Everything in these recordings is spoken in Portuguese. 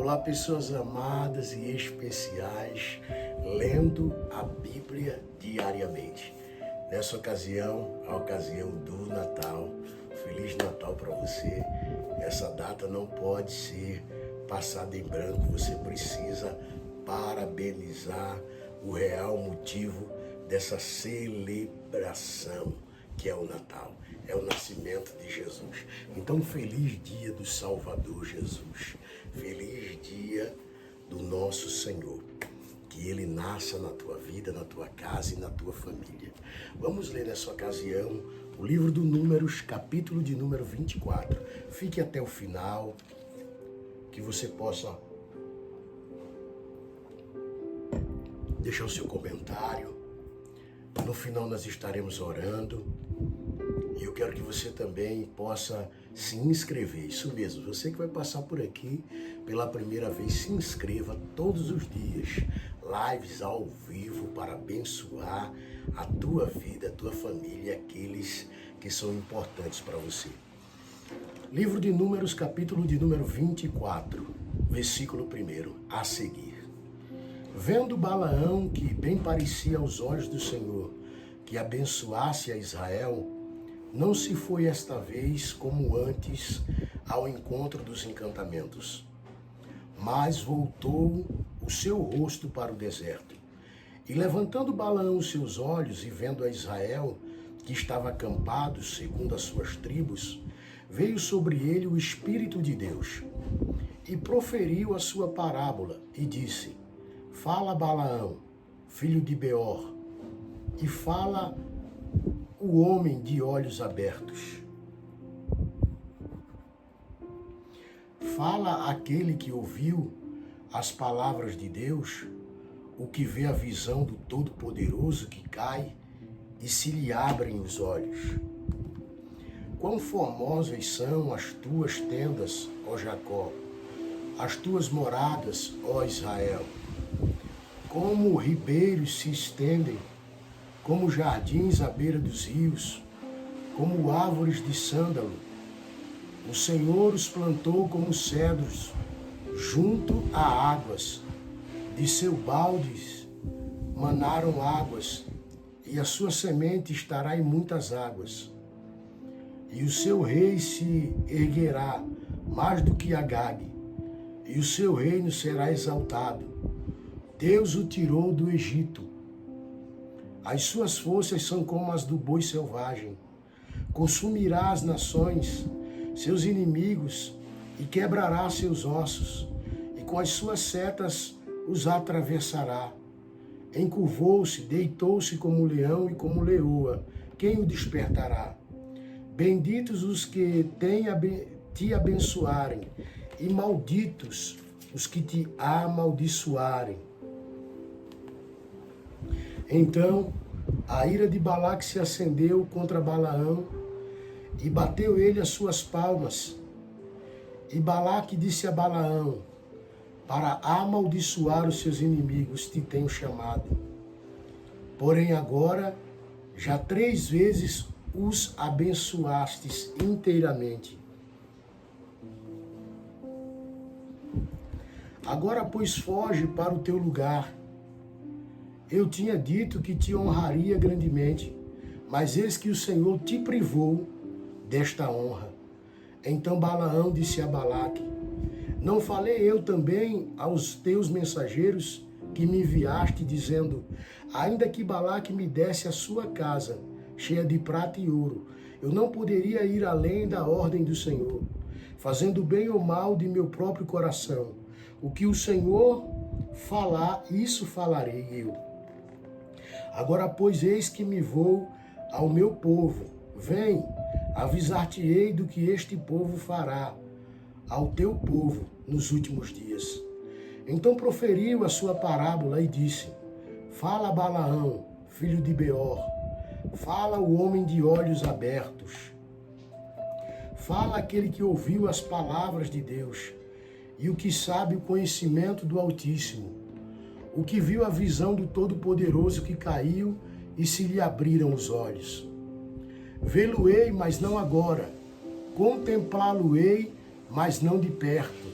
Olá, pessoas amadas e especiais, lendo a Bíblia diariamente. Nessa ocasião, a ocasião do Natal. Feliz Natal para você. Essa data não pode ser passada em branco. Você precisa parabenizar o real motivo dessa celebração, que é o Natal. É o nascimento de Jesus. Então, feliz dia do Salvador Jesus. Feliz dia do nosso Senhor. Que Ele nasça na tua vida, na tua casa e na tua família. Vamos ler nessa ocasião o livro do Números, capítulo de número 24. Fique até o final, que você possa deixar o seu comentário. No final nós estaremos orando. E eu quero que você também possa se inscrever. Isso mesmo, você que vai passar por aqui pela primeira vez, se inscreva todos os dias. Lives ao vivo para abençoar a tua vida, a tua família e aqueles que são importantes para você. Livro de Números, capítulo de número 24, versículo 1, a seguir. Vendo Balaão que bem parecia aos olhos do Senhor que abençoasse a Israel, não se foi esta vez como antes ao encontro dos encantamentos, mas voltou o seu rosto para o deserto. E levantando Balaão os seus olhos e vendo a Israel, que estava acampado segundo as suas tribos, veio sobre ele o Espírito de Deus, e proferiu a sua parábola, e disse: Fala, Balaão, filho de Beor, e fala o homem de olhos abertos. Fala aquele que ouviu as palavras de Deus, o que vê a visão do Todo-Poderoso que cai e se lhe abrem os olhos. Quão formosas são as tuas tendas, ó Jacó, as tuas moradas, ó Israel. Como ribeiros se estendem, como jardins à beira dos rios, como árvores de sândalo. O Senhor os plantou como cedros, junto a águas. De seu balde manaram águas, e a sua semente estará em muitas águas. E o seu rei se erguerá mais do que Agag, e o seu reino será exaltado. Deus o tirou do Egito. As suas forças são como as do boi selvagem. Consumirá as nações, seus inimigos, e quebrará seus ossos, e com as suas setas os atravessará. Encurvou-se, deitou-se como leão e como leoa. Quem o despertará? Benditos os que te abençoarem, e malditos os que te amaldiçoarem. Então a ira de Balaque se acendeu contra Balaão, e bateu ele as suas palmas. E Balaque disse a Balaão: Para amaldiçoar os seus inimigos te tenho chamado. Porém agora já 3 vezes os abençoastes inteiramente. Agora, pois, foge para o teu lugar. Eu tinha dito que te honraria grandemente, mas eis que o Senhor te privou desta honra. Então Balaão disse a Balaque: Não falei eu também aos teus mensageiros que me enviaste, dizendo: Ainda que Balaque me desse a sua casa, cheia de prata e ouro, eu não poderia ir além da ordem do Senhor, fazendo bem ou mal de meu próprio coração. O que o Senhor falar, isso falarei eu. Agora, pois, eis que me vou ao meu povo. Vem, avisar-te-ei do que este povo fará ao teu povo nos últimos dias. Então proferiu a sua parábola e disse: Fala, Balaão, filho de Beor, fala o homem de olhos abertos. Fala aquele que ouviu as palavras de Deus e o que sabe o conhecimento do Altíssimo, o que viu a visão do Todo-Poderoso que caiu e se lhe abriram os olhos. Vê-lo-ei, mas não agora. Contemplá-lo-ei, mas não de perto.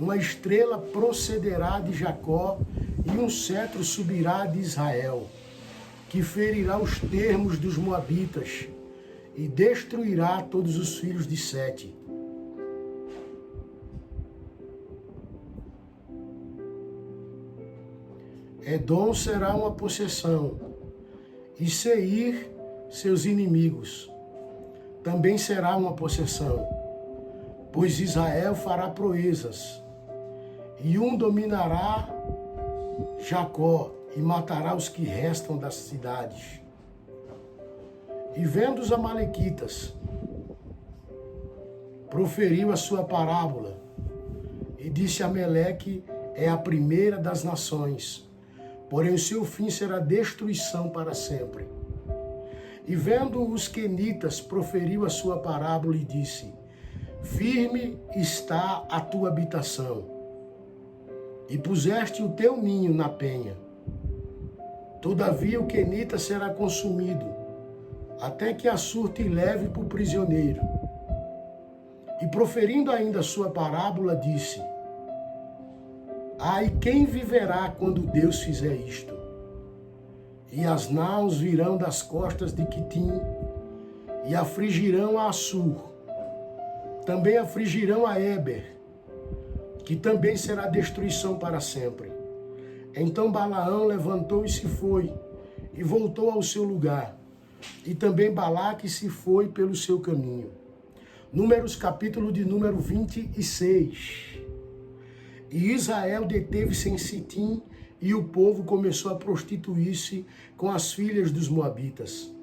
uma estrela procederá de Jacó e um cetro subirá de Israel, que ferirá os termos dos moabitas e destruirá todos os filhos de Sete. Edom será uma possessão, e Seir, seus inimigos, também será uma possessão, pois Israel fará proezas, e um dominará Jacó e matará os que restam das cidades. E vendo os amalequitas, proferiu a sua parábola, e disse: Amaleque é a primeira das nações, porém o seu fim será destruição para sempre. E vendo os quenitas, proferiu a sua parábola e disse: Firme está a tua habitação, e puseste o teu ninho na penha. Todavia o quenita será consumido, até que Assur te leve por prisioneiro. E proferindo ainda a sua parábola, disse: Ai, quem viverá quando Deus fizer isto? E as naus virão das costas de Quitim, e afligirão a Assur. Também afligirão a Eber, que também será destruição para sempre. Então Balaão levantou e se foi, e voltou ao seu lugar. E também Balaque se foi pelo seu caminho. Números, capítulo de número 26. E Israel deteve-se em Sitim, e o povo começou a prostituir-se com as filhas dos moabitas.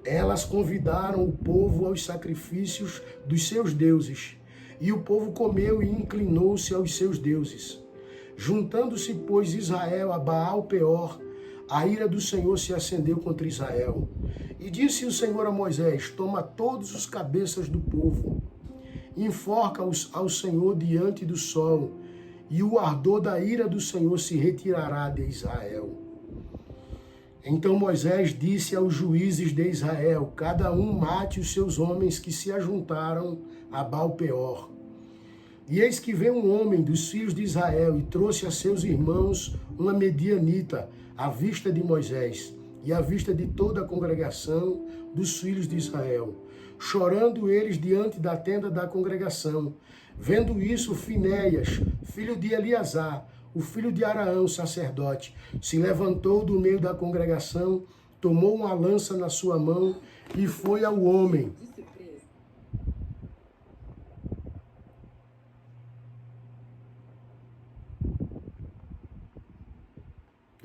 Elas convidaram o povo aos sacrifícios dos seus deuses, e o povo comeu e inclinou-se aos seus deuses. Juntando-se, pois, Israel a Baal-Peor, a ira do Senhor se acendeu contra Israel. E disse o Senhor a Moisés: Toma todos os cabeças do povo, enforca-os ao Senhor diante do sol, e o ardor da ira do Senhor se retirará de Israel. Então Moisés disse aos juízes de Israel: Cada um mate os seus homens que se ajuntaram a Baal-Peor. E eis que veio um homem dos filhos de Israel e trouxe a seus irmãos uma medianita à vista de Moisés e à vista de toda a congregação dos filhos de Israel, chorando eles diante da tenda da congregação. Vendo isso, Finéias, filho de Eleazar, o filho de Araão, sacerdote, se levantou do meio da congregação, tomou uma lança na sua mão e foi ao homem.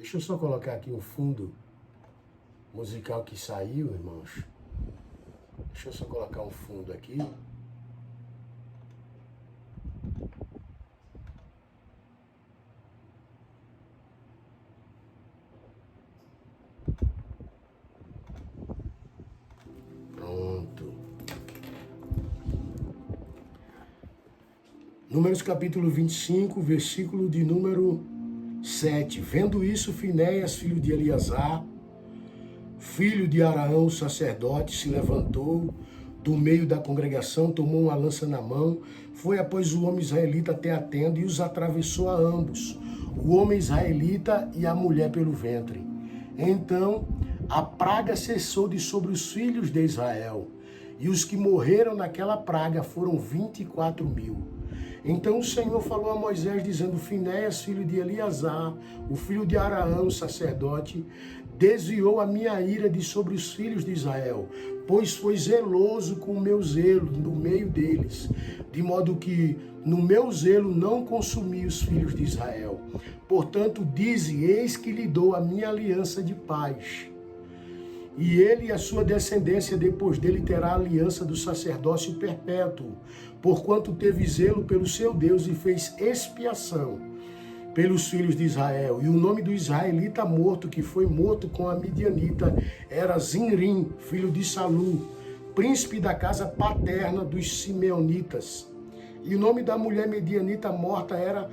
Deixa eu só colocar aqui um fundo musical que saiu, irmãos. Deixa eu só colocar um fundo aqui. Pronto. Números capítulo 25, versículo de número 7. Vendo isso, Finéias, filho de Eleazar, filho de Araão, sacerdote, se levantou do meio da congregação, tomou uma lança na mão, foi após o homem israelita até a tenda e os atravessou a ambos, o homem israelita e a mulher pelo ventre. Então a praga cessou de sobre os filhos de Israel, e os que morreram naquela praga foram 24.000. Então o Senhor falou a Moisés, dizendo: Finéias, filho de Eleazar, o filho de Araão, sacerdote, desviou a minha ira de sobre os filhos de Israel, pois foi zeloso com o meu zelo no meio deles, de modo que no meu zelo não consumi os filhos de Israel. Portanto, dize: eis que lhe dou a minha aliança de paz. E ele e a sua descendência depois dele terá a aliança do sacerdócio perpétuo, porquanto teve zelo pelo seu Deus e fez expiação pelos filhos de Israel. E o nome do israelita morto, que foi morto com a midianita, era Zinrim, filho de Salu, príncipe da casa paterna dos simeonitas. E o nome da mulher medianita morta era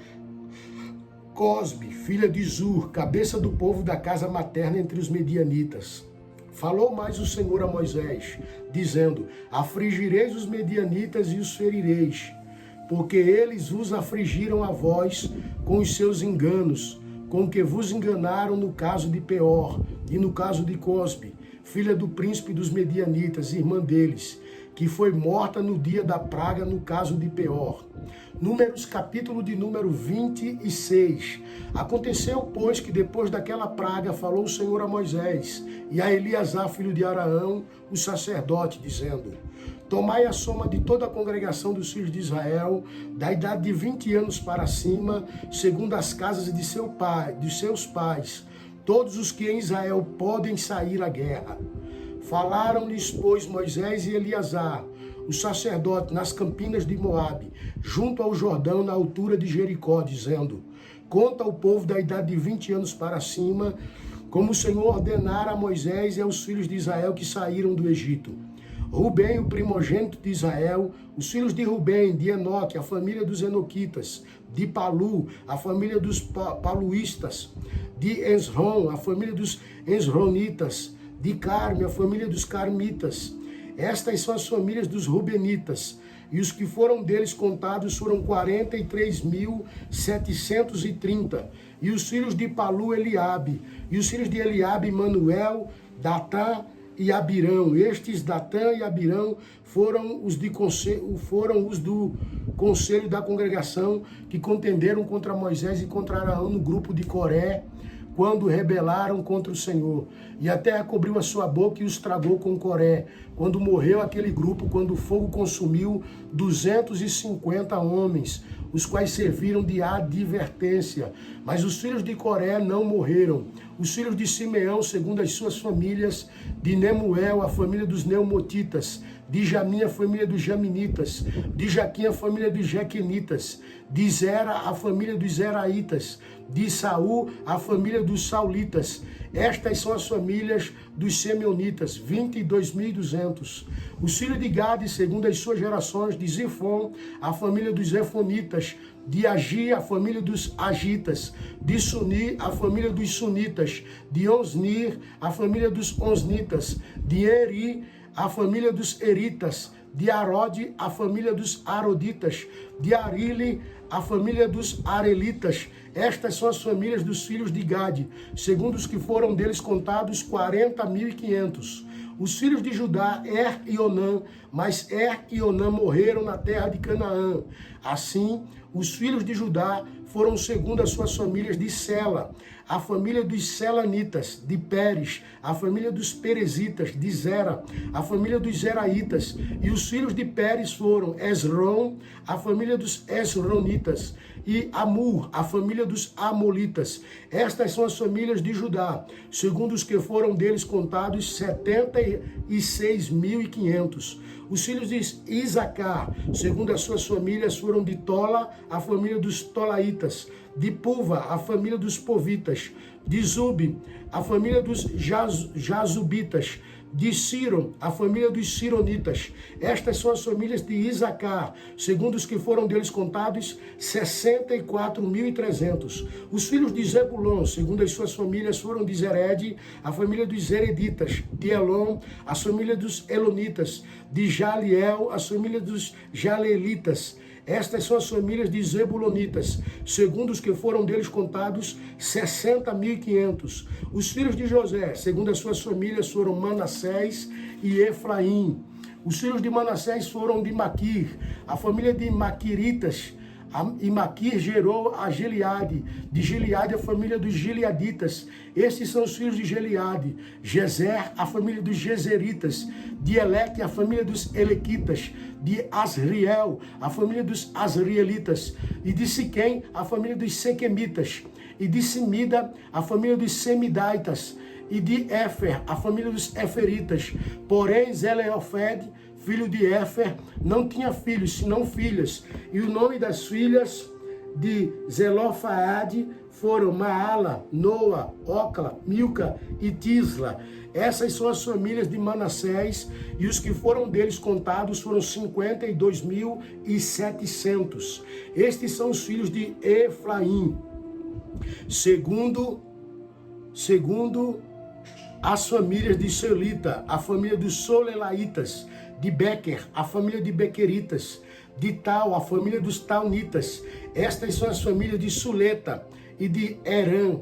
Cosbe, filha de Zur, cabeça do povo da casa materna entre os medianitas. Falou mais o Senhor a Moisés, dizendo: afligireis os medianitas e os ferireis, porque eles vos afligiram a vós com os seus enganos, com que vos enganaram no caso de Peor e no caso de Cosbe, filha do príncipe dos Medianitas, irmã deles, que foi morta no dia da praga no caso de Peor. Números, capítulo de número 26. Aconteceu, pois, que depois daquela praga falou o Senhor a Moisés e a Eleazar, filho de Araão, o sacerdote, dizendo: tomai a soma de toda a congregação dos filhos de Israel, da idade de 20 anos para cima, segundo as casas de seus pais, todos os que em Israel podem sair à guerra. Falaram-lhes, pois, Moisés e Eleazar, o sacerdote, nas campinas de Moabe, junto ao Jordão, na altura de Jericó, dizendo: conta o povo da idade de 20 anos para cima, como o Senhor ordenara a Moisés e aos filhos de Israel que saíram do Egito. Rubem, o primogênito de Israel, os filhos de Rubem, de Enoque, a família dos Enoquitas, de Palu, a família dos Paluístas, de Esrom, a família dos Esronitas, de Carme, a família dos Carmitas. Estas são as famílias dos Rubenitas, e os que foram deles contados foram 43.730. E os filhos de Palu, Eliabe, e os filhos de Eliabe, Manuel, Datã e Abirão. Estes, Datã e Abirão, foram os do conselho da congregação que contenderam contra Moisés e contra Araão no grupo de Coré, quando rebelaram contra o Senhor. E a terra cobriu a sua boca e os tragou com Coré. Quando morreu aquele grupo, quando o fogo consumiu 250 homens, os quais serviram de advertência. Mas os filhos de Coré não morreram. Os filhos de Simeão, segundo as suas famílias, de Nemuel, a família dos Neumotitas, de Jamim, a família dos Jaminitas, de Jaquim, a família dos Jequenitas, de Zera, a família dos Zeraitas, de Saul, a família dos Saulitas. Estas são as famílias dos Simeonitas, 22.200. Os filhos de Gade, segundo as suas gerações, de Zifon, a família dos Zefonitas, de Agi, a família dos Agitas, de Suni, a família dos Sunitas, de Osnir, a família dos Osnitas, de Eri, a família dos Eritas, de Arode, a família dos Aroditas, de Arile, a família dos Arelitas. Estas são as famílias dos filhos de Gade, segundo os que foram deles contados, 40.500. Os filhos de Judá, Er e Onã, mas Er e Onã morreram na terra de Canaã. Assim, os filhos de Judá foram segundo as suas famílias de Sela, a família dos Selanitas, de Pérez, a família dos Perezitas, de Zera, a família dos Zeraitas. E os filhos de Pérez foram Esrom, a família dos Esronitas, e Amur, a família dos Amolitas. Estas são as famílias de Judá, segundo os que foram deles contados, 76.500. Os filhos de Isacar, segundo as suas famílias, foram de Tola, a família dos Tolaitas, de Puva, a família dos Povitas, de Zub, a família dos Jazubitas, de Ciro, a família dos Cironitas. Estas são as famílias de Isacar, segundo os que foram deles contados, 64.300. Os filhos de Zebulon, segundo as suas famílias, foram de Zered, a família dos Zereditas, de Elon, a família dos Elonitas, de Jaliel, a família dos Jalelitas. Estas são as famílias de Zebulonitas, segundo os que foram deles contados, 60.500. Os filhos de José, segundo as suas famílias, foram Manassés e Efraim. Os filhos de Manassés foram de Maquir, a família de Maquiritas, e Maquir gerou a Gileade, de Gileade a família dos Gileaditas. Estes são os filhos de Gileade. Gezer, a família dos Gezeritas, de Eleque, a família dos Elequitas, de Asriel, a família dos Asrielitas, e de Siquém, a família dos Sequemitas, e de Simida, a família dos Semidaitas, e de Éfer, a família dos Eferitas. Porém, Zeleofed, filho de Éfer, não tinha filhos, senão filhas. E o nome das filhas de Zelofaade foram Maala, Noa, Ocla, Milca e Tisla. Essas são as famílias de Manassés, e os que foram deles contados foram 52.700. Estes são os filhos de Efraim, segundo as famílias de Selita, a família dos Solelaitas, de Bequer, a família de Bequeritas, de Tal, a família dos Taunitas. Estas são as famílias de Suleta e de Herã,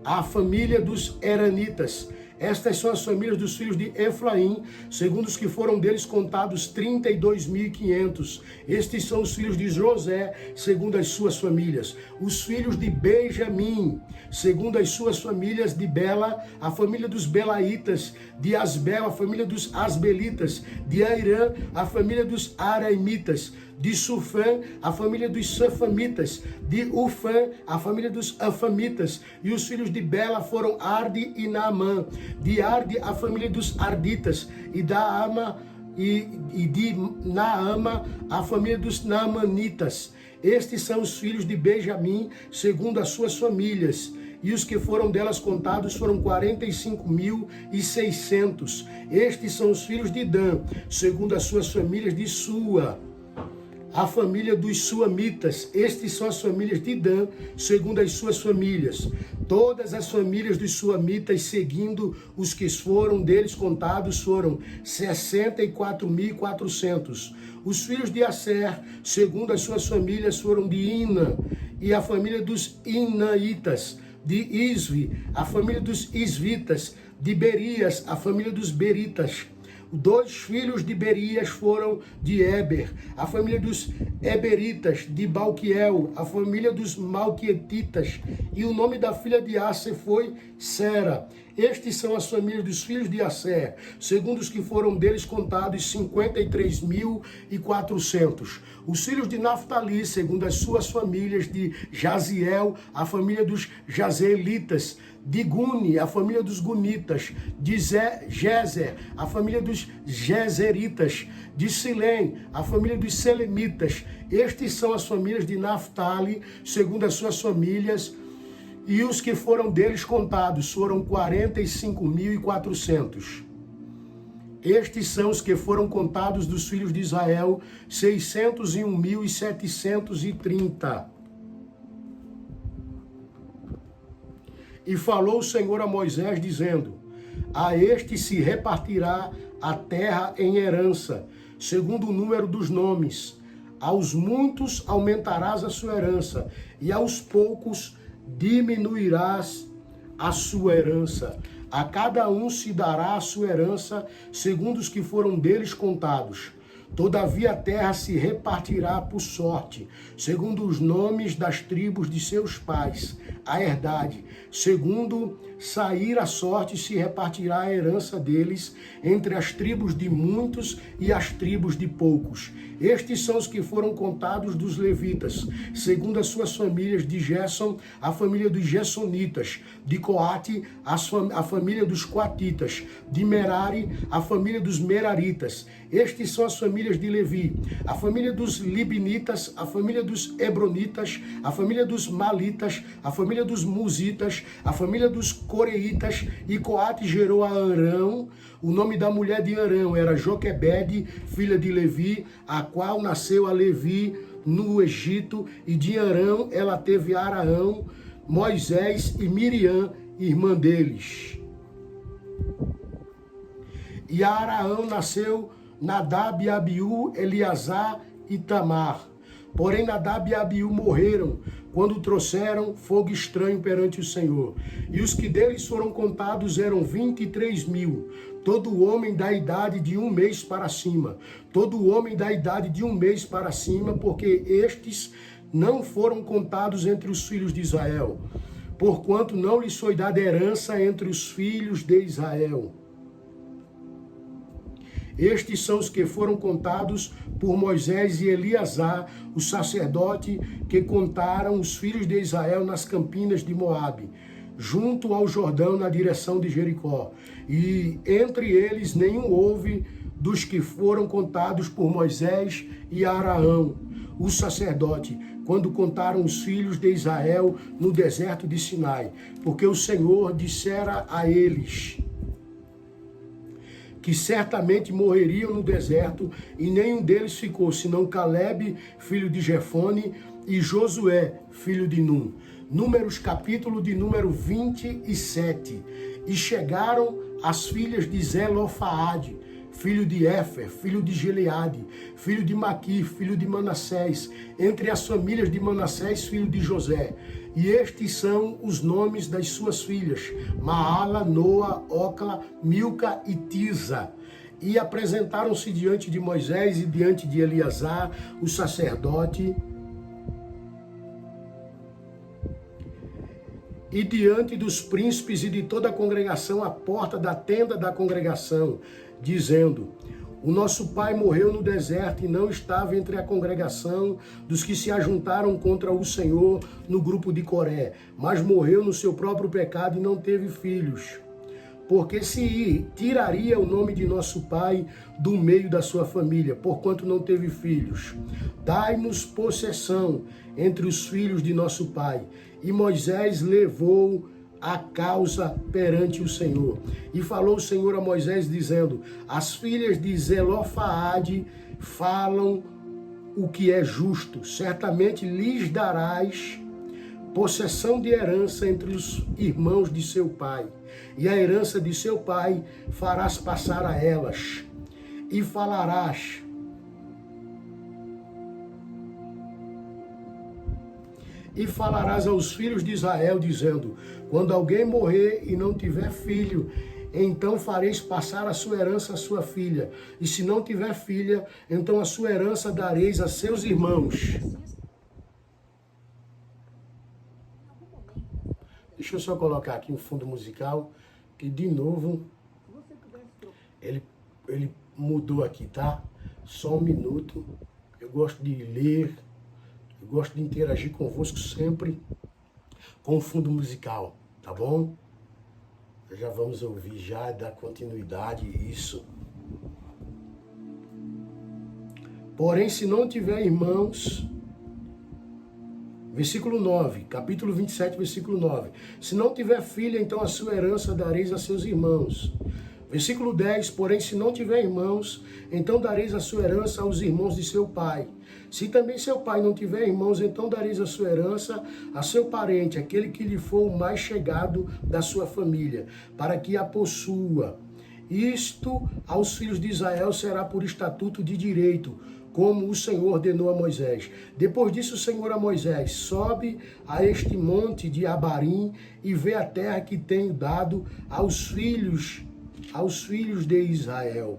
a família dos Heranitas. Estas são as famílias dos filhos de Efraim, segundo os que foram deles contados, 32.500. Estes são os filhos de José, segundo as suas famílias. Os filhos de Benjamim, segundo as suas famílias, de Bela, a família dos Belaitas, de Asbel, a família dos Asbelitas, de Airã, a família dos Araimitas, de Sufã, a família dos Safamitas, de Ufã, a família dos Afamitas, e os filhos de Bela foram Arde e Naamã, de Arde, a família dos Arditas, e da Ama e de Naama, a família dos Naamanitas. Estes são os filhos de Benjamim, segundo as suas famílias, e os que foram delas contados foram 45.600. Estes são os filhos de Dan, segundo as suas famílias, de Sua, a família dos Suamitas. Estes são as famílias de Dan, segundo as suas famílias. Todas as famílias dos Suamitas, seguindo os que foram deles contados, foram 64.400. Os filhos de Asser, segundo as suas famílias, foram de Ina, e a família dos Inaitas, de Isvi, a família dos Isvitas, de Berias, a família dos Beritas. 2 filhos de Berias foram de Eber, a família dos Eberitas, de Balquiel, a família dos Malquietitas, e o nome da filha de Asser foi Sera. Estes são as famílias dos filhos de Asser, segundo os que foram deles contados, 53.400. Os filhos de Naftali, segundo as suas famílias, de Jaziel, a família dos Jazeelitas, de Guni, a família dos Gunitas, de Jezer, a família dos Jezeritas, de Silém, a família dos Selemitas. Estes são as famílias de Naftali, segundo as suas famílias, e os que foram deles contados foram 45.400. Estes são os que foram contados dos filhos de Israel, 601.730. E falou o Senhor a Moisés, dizendo: a este se repartirá a terra em herança, segundo o número dos nomes. Aos muitos aumentarás a sua herança, e aos poucos diminuirás a sua herança. A cada um se dará a sua herança, segundo os que foram deles contados. Todavia a terra se repartirá por sorte, segundo os nomes das tribos de seus pais, a herdade. Segundo sair a sorte, se repartirá a herança deles entre as tribos de muitos e as tribos de poucos. Estes são os que foram contados dos levitas, segundo as suas famílias, de Gerson, a família dos Gersonitas, de Coate, a família dos Coatitas, de Merari, a família dos Meraritas. Estes são as famílias de Levi, a família dos Libinitas, a família dos Hebronitas, a família dos Malitas, a família dos Musitas, a família dos Coreitas. E Coate gerou a Arão. O nome da mulher de Arão era Joquebede, filha de Levi, a qual nasceu a Levi no Egito, e de Arão ela teve Araão, Moisés e Miriam, irmã deles. E a Araão nasceu Nadab e Abiú, Eleazar e Tamar. Porém Nadab e Abiú morreram quando trouxeram fogo estranho perante o Senhor. E os que deles foram contados eram 23.000. Todo homem da idade de 1 mês para cima. Todo homem da idade de 1 mês para cima, porque estes não foram contados entre os filhos de Israel, porquanto não lhes foi dada herança entre os filhos de Israel. Estes são os que foram contados por Moisés e Eleazar, o sacerdote, que contaram os filhos de Israel nas campinas de Moabe, junto ao Jordão, na direção de Jericó. E entre eles nenhum houve dos que foram contados por Moisés e Araão, o sacerdote, quando contaram os filhos de Israel no deserto de Sinai, porque o Senhor dissera a eles que certamente morreriam no deserto, e nenhum deles ficou, senão Caleb, filho de Jefone, e Josué, filho de Num. Números, capítulo de número 27. E chegaram as filhas de Zelofaade, filho de Éfer, filho de Gileade, filho de Maquir, filho de Manassés, entre as famílias de Manassés, filho de José. E estes são os nomes das suas filhas, Maala, Noa, Ocla, Milca e Tisa. E apresentaram-se diante de Moisés e diante de Eleazar, o sacerdote, e diante dos príncipes e de toda a congregação à porta da tenda da congregação, dizendo: o nosso pai morreu no deserto e não estava entre a congregação dos que se ajuntaram contra o Senhor no grupo de Coré, mas morreu no seu próprio pecado e não teve filhos. Porque se tiraria o nome de nosso pai do meio da sua família, porquanto não teve filhos. Dai-nos possessão entre os filhos de nosso pai. E Moisés levou a causa perante o Senhor. E falou o Senhor a Moisés, dizendo: as filhas de Zelofaade falam o que é justo, certamente lhes darás possessão de herança entre os irmãos de seu pai, e a herança de seu pai farás passar a elas, e falarás aos filhos de Israel, dizendo: quando alguém morrer e não tiver filho, então fareis passar a sua herança à sua filha, e se não tiver filha, então a sua herança dareis a seus irmãos. Deixa eu só colocar aqui um fundo musical, que de novo ele mudou aqui, tá? Só um minuto. Eu gosto de ler, eu gosto de interagir convosco sempre com o fundo musical, tá bom? Já vamos ouvir, já dar continuidade a isso. Porém, se não tiver irmãos... Versículo 9, capítulo 27, versículo 9. Se não tiver filha, então a sua herança dareis a seus irmãos. Versículo 10, porém, se não tiver irmãos, então dareis a sua herança aos irmãos de seu pai. Se também seu pai não tiver irmãos, então dareis a sua herança a seu parente, aquele que lhe for o mais chegado da sua família, para que a possua. Isto aos filhos de Israel será por estatuto de direito, como o Senhor ordenou a Moisés. Depois disse o Senhor a Moisés: sobe a este monte de Abarim e vê a terra que tenho dado aos filhos de Israel.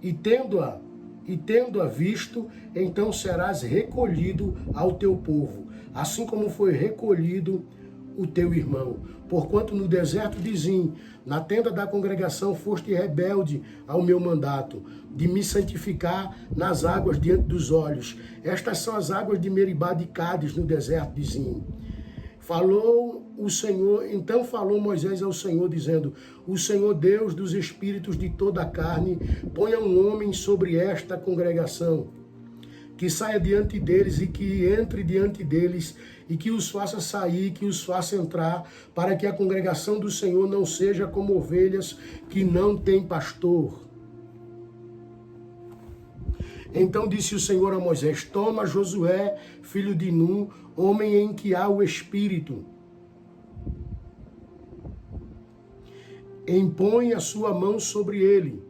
E tendo-a visto, então serás recolhido ao teu povo, assim como foi recolhido o teu irmão. Porquanto no deserto de Zim, na tenda da congregação, foste rebelde ao meu mandato, de me santificar nas águas diante dos olhos. Estas são as águas de Meribá de Cádiz, no deserto de Zim. Falou o Senhor, então falou Moisés ao Senhor, dizendo: o Senhor Deus dos espíritos de toda a carne, ponha um homem sobre esta congregação, que saia diante deles e que entre diante deles, e que os faça sair, que os faça entrar, para que a congregação do Senhor não seja como ovelhas que não têm pastor. Então disse o Senhor a Moisés: toma Josué, filho de Nun, homem em que há o Espírito, impõe a sua mão sobre ele,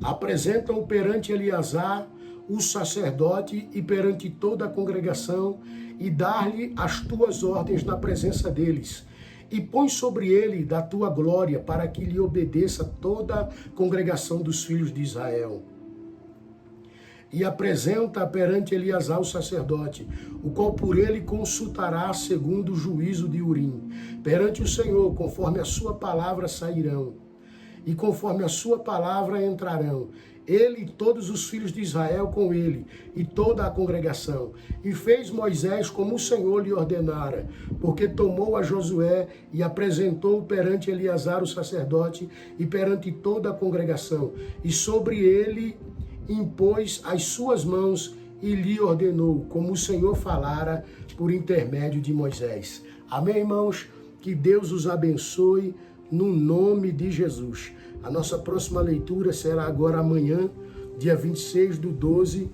apresenta-o perante Eleazar, o sacerdote, e perante toda a congregação, e dar-lhe as tuas ordens na presença deles. E põe sobre ele da tua glória, para que lhe obedeça toda a congregação dos filhos de Israel. E apresenta perante Eleazar o sacerdote, o qual por ele consultará segundo o juízo de Urim. Perante o Senhor, conforme a sua palavra sairão, e conforme a sua palavra entrarão. Ele e todos os filhos de Israel com ele, e toda a congregação. E fez Moisés como o Senhor lhe ordenara, porque tomou a Josué e apresentou-o perante Eleazar o sacerdote e perante toda a congregação. E sobre ele impôs as suas mãos e lhe ordenou, como o Senhor falara por intermédio de Moisés. Amém, irmãos? Que Deus os abençoe no nome de Jesus. A nossa próxima leitura será agora amanhã, dia 26/12,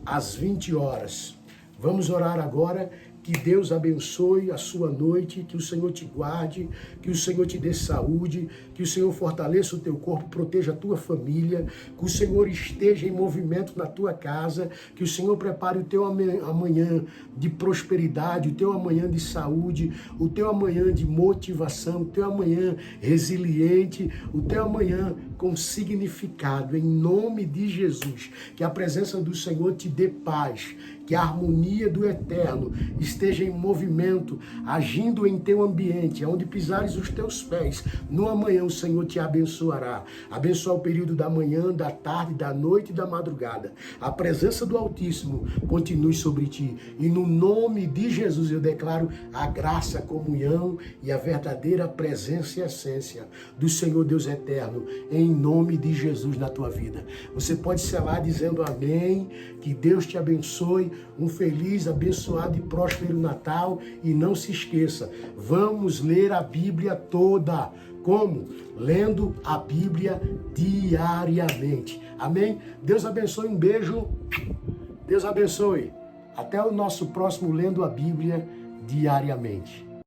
às 20 horas. Vamos orar agora, Que Deus abençoe a sua noite, que o Senhor te guarde, que o Senhor te dê saúde, que o Senhor fortaleça o teu corpo, proteja a tua família, que o Senhor esteja em movimento na tua casa, que o Senhor prepare o teu amanhã de prosperidade, o teu amanhã de saúde, o teu amanhã de motivação, o teu amanhã resiliente, o teu amanhã com significado, em nome de Jesus. Que a presença do Senhor te dê paz, que a harmonia do Eterno esteja em movimento, agindo em teu ambiente, onde pisares os teus pés. No amanhã o Senhor te abençoará. Abençoa o período da manhã, da tarde, da noite e da madrugada. A presença do Altíssimo continue sobre ti. E no nome de Jesus eu declaro a graça, a comunhão e a verdadeira presença e essência do Senhor Deus Eterno, em nome de Jesus na tua vida. Você pode selar dizendo amém, que Deus te abençoe, um feliz, abençoado e próspero Natal. E não se esqueça, vamos ler a Bíblia toda. Como? Lendo a Bíblia diariamente. Amém? Deus abençoe, um beijo. Deus abençoe. Até o nosso próximo Lendo a Bíblia diariamente.